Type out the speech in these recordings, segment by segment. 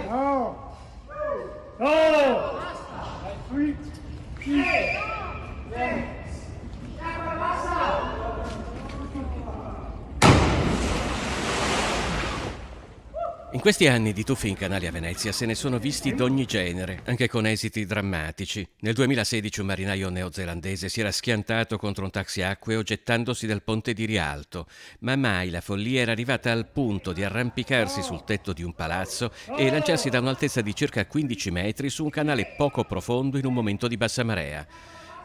No! No! Qui! In questi anni di tuffi in canali a Venezia se ne sono visti d'ogni genere, anche con esiti drammatici. Nel 2016 un marinaio neozelandese si era schiantato contro un taxi acqueo gettandosi dal ponte di Rialto, ma mai la follia era arrivata al punto di arrampicarsi sul tetto di un palazzo e lanciarsi da un'altezza di circa 15 metri su un canale poco profondo in un momento di bassa marea.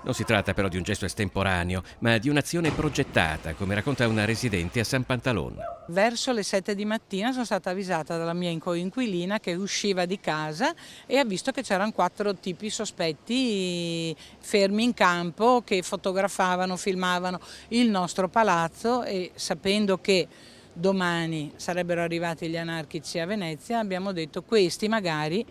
Non si tratta però di un gesto estemporaneo, ma di un'azione progettata, come racconta una residente a San Pantalon. Verso le 7 di mattina sono stata avvisata dalla mia coinquilina che usciva di casa e ha visto che c'erano 4 tipi sospetti fermi in campo che fotografavano, filmavano il nostro palazzo, e sapendo che domani sarebbero arrivati gli anarchici a Venezia abbiamo detto: questi magari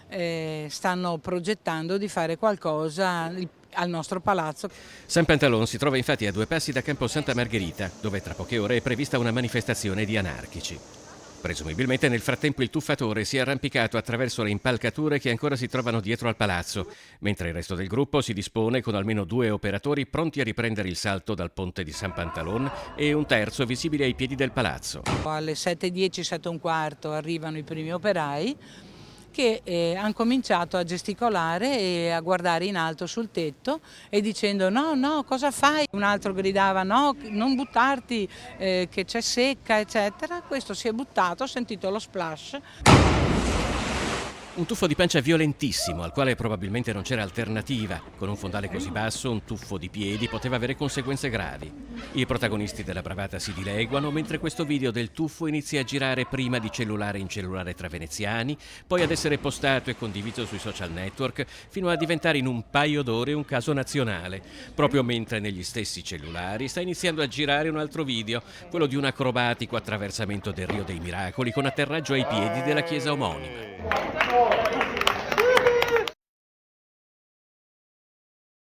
stanno progettando di fare qualcosa al nostro palazzo. San Pantalon si trova infatti a 2 passi da Campo Santa Margherita, dove tra poche ore è prevista una manifestazione di anarchici. Presumibilmente nel frattempo il tuffatore si è arrampicato attraverso le impalcature che ancora si trovano dietro al palazzo, mentre il resto del gruppo si dispone con almeno 2 operatori pronti a riprendere il salto dal ponte di San Pantalon e un terzo visibile ai piedi del palazzo. Alle 7:10, 7:15 arrivano i primi operai che hanno cominciato a gesticolare e a guardare in alto sul tetto e dicendo: no, no, cosa fai? Un altro gridava: no, non buttarti, che c'è secca, eccetera. Questo si è buttato, ho sentito lo splash. Un tuffo di pancia violentissimo, al quale probabilmente non c'era alternativa. Con un fondale così basso, un tuffo di piedi poteva avere conseguenze gravi. I protagonisti della bravata si dileguano, mentre questo video del tuffo inizia a girare prima di cellulare in cellulare tra veneziani, poi ad essere postato e condiviso sui social network, fino a diventare in un paio d'ore un caso nazionale. Proprio mentre negli stessi cellulari sta iniziando a girare un altro video, quello di un acrobatico attraversamento del Rio dei Miracoli con atterraggio ai piedi della chiesa omonima.